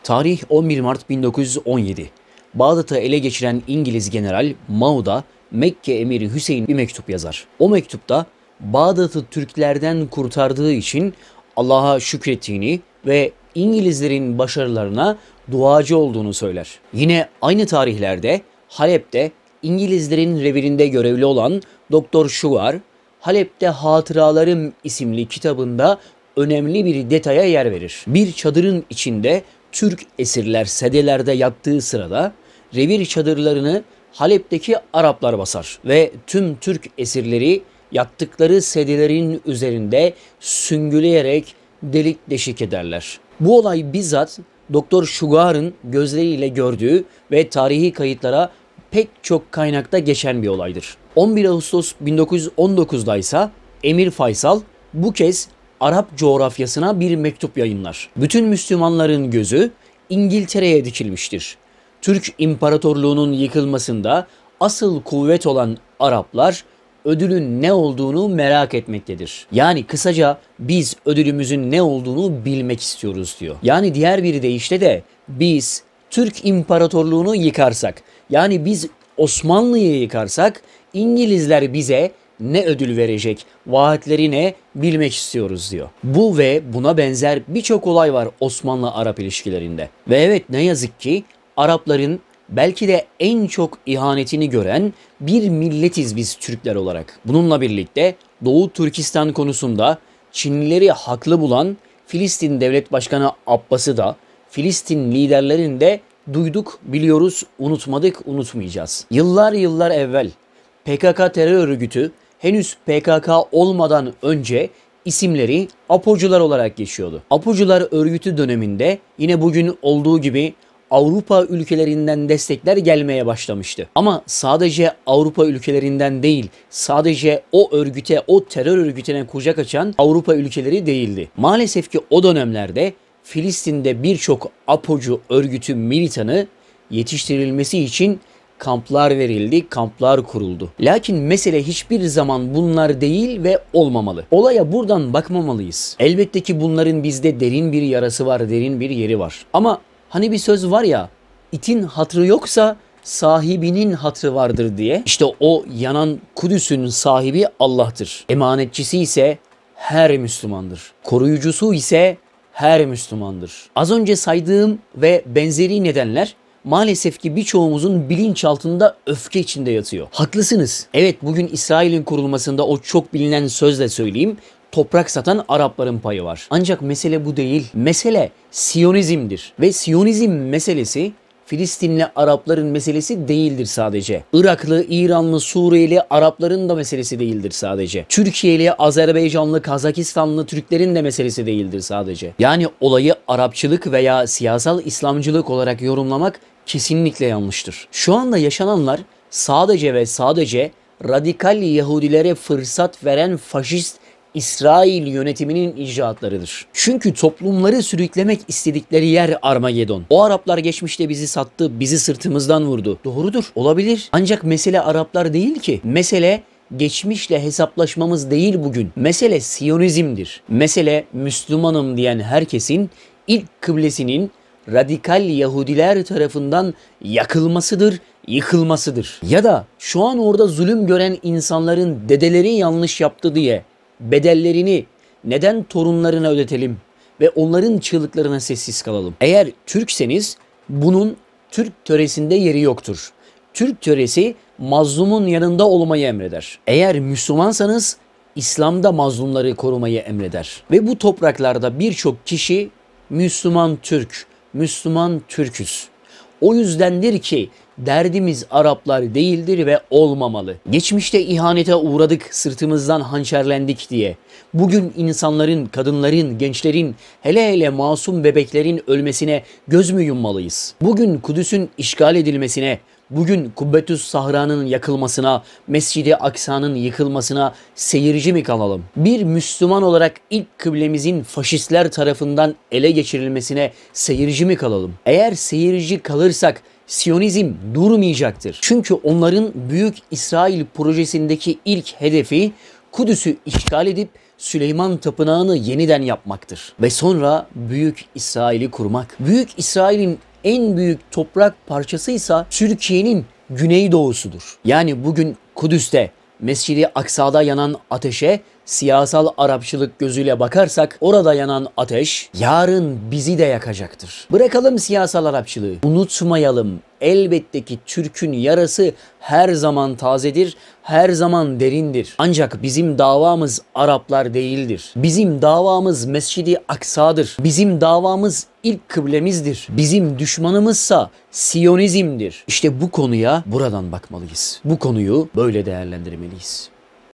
Tarih 11 Mart 1917. Bağdat'ı ele geçiren İngiliz General Mauda Mekke Emiri Hüseyin bir mektup yazar. O mektupta Bağdat'ı Türklerden kurtardığı için Allah'a şükrettiğini ve İngilizlerin başarılarına duacı olduğunu söyler. Yine aynı tarihlerde Halep'te İngilizlerin revirinde görevli olan Doktor Sugar, Halep'te Hatıralarım isimli kitabında önemli bir detaya yer verir. Bir çadırın içinde Türk esirler sedelerde yattığı sırada revir çadırlarını Halep'teki Araplar basar ve tüm Türk esirleri yattıkları sedelerin üzerinde süngüleyerek delik deşik ederler. Bu olay bizzat Doktor Sugar'ın gözleriyle gördüğü ve tarihi kayıtlara pek çok kaynakta geçen bir olaydır. 11 Ağustos 1919'da ise Emir Faysal bu kez Arap coğrafyasına bir mektup yayınlar. Bütün Müslümanların gözü İngiltere'ye dikilmiştir. Türk İmparatorluğu'nun yıkılmasında asıl kuvvet olan Araplar ödülün ne olduğunu merak etmektedir. Yani kısaca biz ödülümüzün ne olduğunu bilmek istiyoruz diyor. Yani diğer bir deyişle de biz Türk İmparatorluğu'nu yıkarsak, yani biz Osmanlı'yı yıkarsak İngilizler bize ne ödül verecek, vaatleri ne bilmek istiyoruz diyor. Bu ve buna benzer birçok olay var Osmanlı-Arap ilişkilerinde. Ve evet, ne yazık ki Arapların belki de en çok ihanetini gören bir milletiz biz Türkler olarak. Bununla birlikte Doğu Türkistan konusunda Çinlileri haklı bulan Filistin Devlet Başkanı Abbas'ı da Filistin liderlerini de duyduk, biliyoruz, unutmadık, unutmayacağız. Yıllar evvel PKK terör örgütü henüz PKK olmadan önce isimleri Apocular olarak geçiyordu. Apocular örgütü döneminde yine bugün olduğu gibi Avrupa ülkelerinden destekler gelmeye başlamıştı. Ama sadece Avrupa ülkelerinden değil, sadece o örgüte, o terör örgütüne kucak açan Avrupa ülkeleri değildi. Maalesef ki o dönemlerde Filistin'de birçok Apocu örgütü militanı yetiştirilmesi için kamplar verildi, kamplar kuruldu. Lakin mesele hiçbir zaman bunlar değil ve olmamalı. Olaya buradan bakmamalıyız. Elbette ki bunların bizde derin bir yarası var, derin bir yeri var. Ama hani bir söz var ya, itin hatrı yoksa sahibinin hatrı vardır diye. İşte o yanan Kudüs'ün sahibi Allah'tır. Emanetçisi ise her Müslümandır. Koruyucusu ise her Müslümandır. Az önce saydığım ve benzeri nedenler maalesef ki birçoğumuzun bilinçaltında öfke içinde yatıyor. Haklısınız. Evet, bugün İsrail'in kurulmasında o çok bilinen sözle söyleyeyim, toprak satan Arapların payı var. Ancak mesele bu değil. Mesele Siyonizm'dir. Ve Siyonizm meselesi Filistinli Arapların meselesi değildir sadece. Iraklı, İranlı, Suriyeli Arapların da meselesi değildir sadece. Türkiye'li, Azerbaycanlı, Kazakistanlı Türklerin de meselesi değildir sadece. Yani olayı Arapçılık veya siyasal İslamcılık olarak yorumlamak kesinlikle yanlıştır. Şu anda yaşananlar sadece ve sadece radikal Yahudilere fırsat veren faşist İsrail yönetiminin icraatlarıdır. Çünkü toplumları sürüklemek istedikleri yer Armagedon. O Araplar geçmişte bizi sattı, bizi sırtımızdan vurdu. Doğrudur, olabilir. Ancak mesele Araplar değil ki. Mesele geçmişle hesaplaşmamız değil bugün. Mesele Siyonizm'dir. Mesele Müslümanım diyen herkesin ilk kıblesinin radikal Yahudiler tarafından yakılmasıdır, yıkılmasıdır. Ya da şu an orada zulüm gören insanların dedeleri yanlış yaptı diye bedellerini neden torunlarına ödetelim ve onların çığlıklarına sessiz kalalım? Eğer Türkseniz bunun Türk töresinde yeri yoktur. Türk töresi mazlumun yanında olmayı emreder. Eğer Müslümansanız İslam'da mazlumları korumayı emreder. Ve bu topraklarda birçok kişi Müslüman Türk, Müslüman Türküz. O yüzdendir ki derdimiz Araplar değildir ve olmamalı. Geçmişte ihanete uğradık, sırtımızdan hançerlendik diye bugün insanların, kadınların, gençlerin, hele hele masum bebeklerin ölmesine göz mü yummalıyız? Bugün Kudüs'ün işgal edilmesine, bugün Kubbetüs Sahra'nın yakılmasına, Mescid-i Aksa'nın yıkılmasına seyirci mi kalalım? Bir Müslüman olarak ilk kıblemizin faşistler tarafından ele geçirilmesine seyirci mi kalalım? Eğer seyirci kalırsak Siyonizm durmayacaktır. Çünkü onların Büyük İsrail projesindeki ilk hedefi Kudüs'ü işgal edip Süleyman Tapınağı'nı yeniden yapmaktır. Ve sonra Büyük İsrail'i kurmak. Büyük İsrail'in en büyük toprak parçasıysa Türkiye'nin güneydoğusudur. Yani bugün Kudüs'te Mescid-i Aksa'da yanan ateşe siyasal Arapçılık gözüyle bakarsak orada yanan ateş yarın bizi de yakacaktır. Bırakalım siyasal Arapçılığı. Unutmayalım, elbette ki Türk'ün yarası her zaman tazedir, her zaman derindir. Ancak bizim davamız Araplar değildir. Bizim davamız Mescid-i Aksa'dır. Bizim davamız ilk kıblemizdir. Bizim düşmanımızsa Siyonizm'dir. İşte bu konuya buradan bakmalıyız. Bu konuyu böyle değerlendirmeliyiz.